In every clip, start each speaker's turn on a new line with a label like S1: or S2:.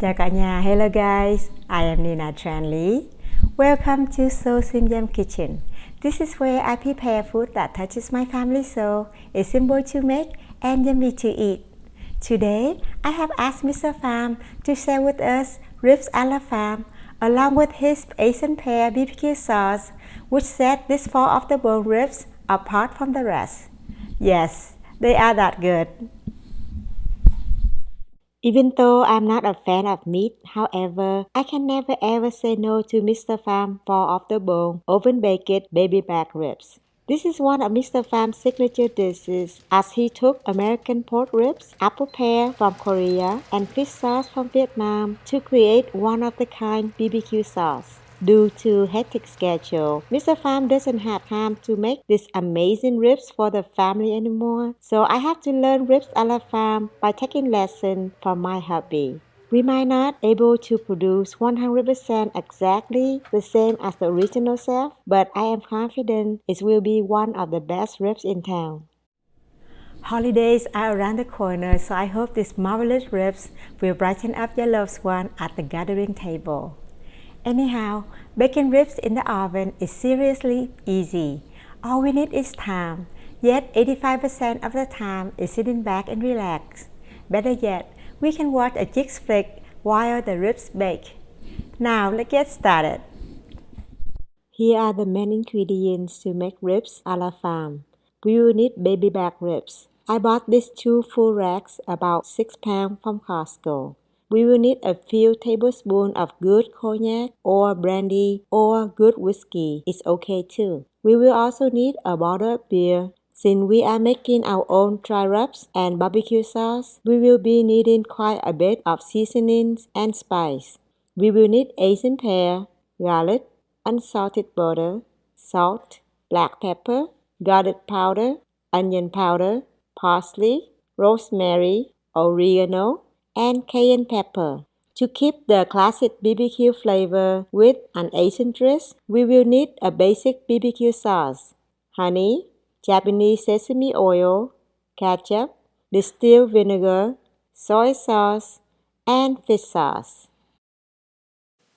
S1: Chào cả nhà, hello guys, I am Nina Tran Lee. Welcome to Soul Sim Yum Kitchen. This is where I prepare food that touches my family soul. It's simple to make and yummy to eat. Today, I have asked Mr Pham to share with us Ribs A La Pham along with his Asian Pear BBQ Sauce, which set this four of the bone ribs apart from the rest. Yes, they are that good. Even though I'm not a fan of meat, however, I can never ever say no to Mr Pham for off-the-bone, oven-baked baby back ribs. This is one of Mr Pham's signature dishes as he took American pork ribs, apple pear from Korea, and fish sauce from Vietnam to create one-of-the-kind BBQ sauce. Due to hectic schedule, Mr. Pham doesn't have time to make these amazing ribs for the family anymore, so I have to learn Ribs A La Pham by taking lessons from my hubby. We might not able to produce 100% exactly the same as the original chef, but I am confident it will be one of the best ribs in town. Holidays are around the corner, so I hope these marvelous ribs will brighten up your loved one at the gathering table. Anyhow, baking ribs in the oven is seriously easy. All we need is time, yet 85% of the time is sitting back and relax. Better yet, we can watch a chick flick while the ribs bake. Now let's get started. Here are the main ingredients to make Ribs A La Pham. We will need baby back ribs. I bought these two full racks about 6 pounds from Costco. We will need a few tablespoons of good Cognac or Brandy or good whiskey. It's okay too. We will also need a bottle of beer. Since we are making our own dry rubs and barbecue sauce, we will be needing quite a bit of seasonings and spice. We will need Asian pear, garlic, unsalted butter, salt, black pepper, garlic powder, onion powder, parsley, rosemary, oregano, and cayenne pepper. To keep the classic BBQ flavor with an Asian twist, we will need a basic BBQ sauce, honey, Japanese sesame oil, ketchup, distilled vinegar, soy sauce, and fish sauce.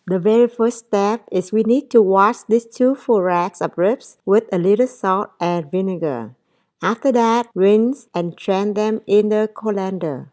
S1: The very first step is we need to wash these two full racks of ribs with a little salt and vinegar. After that, rinse and drain them in the colander.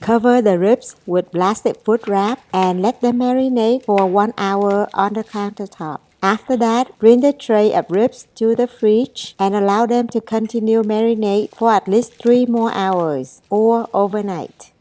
S1: Cover the ribs with plastic food wrap and let them marinate for 1 hour on the countertop. After that, bring the tray of ribs to the fridge and allow them to continue marinate for at least 3 more hours or overnight.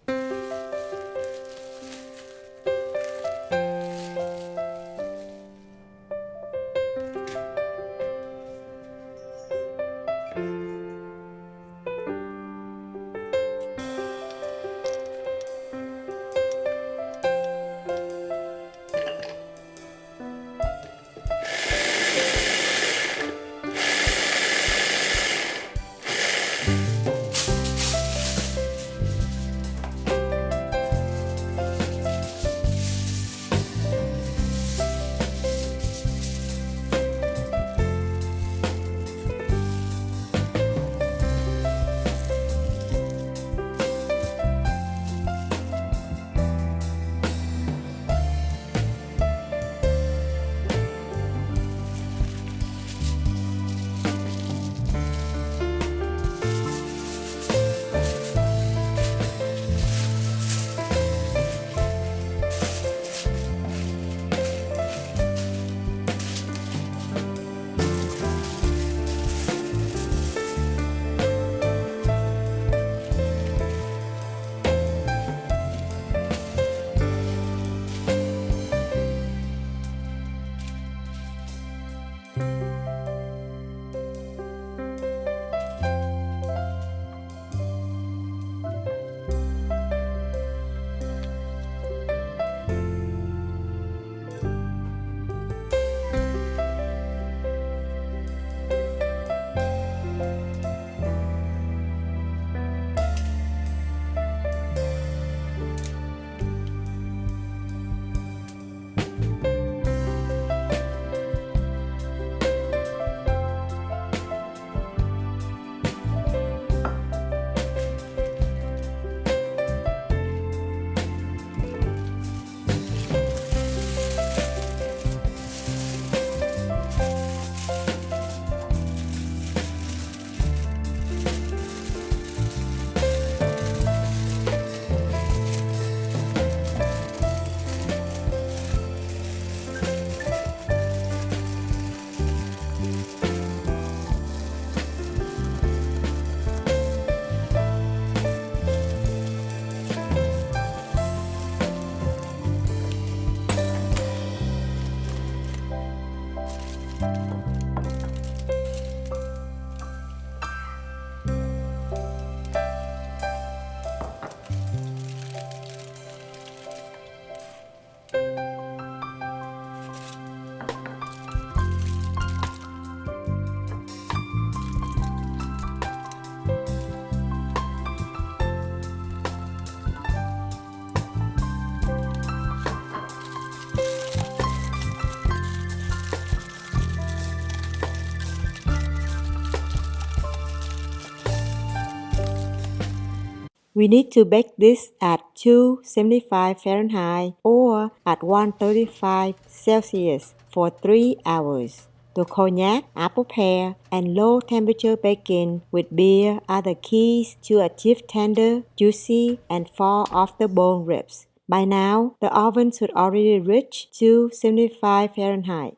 S1: We need to bake this at 275 Fahrenheit or at 135 Celsius for 3 hours. The cognac, apple pear, and low temperature baking with beer are the keys to achieve tender, juicy, and fall off the bone ribs. By now, the oven should already reach 275 Fahrenheit.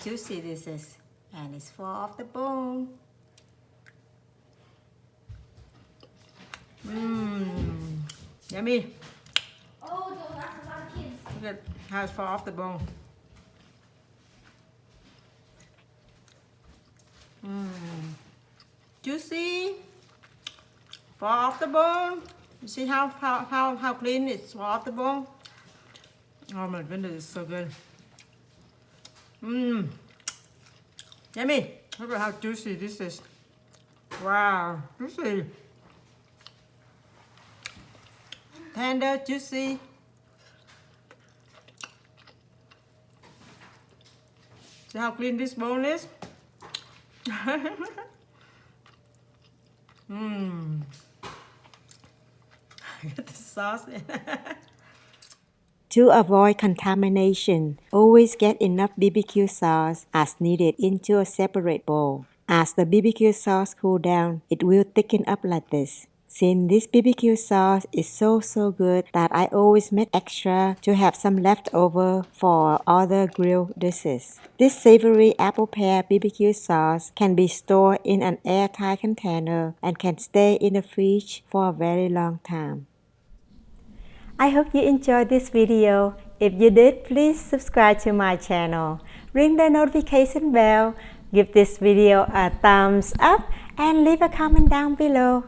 S1: Juicy this is, and it's fall off the bone. Yummy.
S2: Oh, that's a lot of kids.
S1: Look at how it's fall off the bone. Juicy. Fall off the bone. You see how clean it's fall off the bone? Oh my goodness, it's so good. Yummy. Look at how juicy this is. Wow, juicy. Tender, juicy. See how clean this bone is? Get the sauce in. To avoid contamination, always get enough BBQ sauce as needed into a separate bowl. As the BBQ sauce cools down, it will thicken up like this. Since this BBQ sauce is so good that I always make extra to have some left over for other grilled dishes. This savory apple pear BBQ sauce can be stored in an airtight container and can stay in the fridge for a very long time. I hope you enjoyed this video. If you did, please subscribe to my channel. Ring the notification bell, give this video a thumbs up, and leave a comment down below.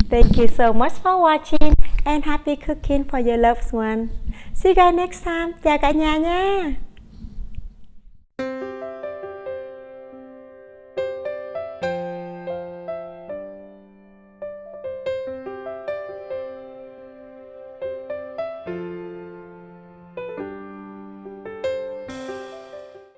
S1: Thank you so much for watching and happy cooking for your loved one. See you guys next time. Chào cả nhà nha.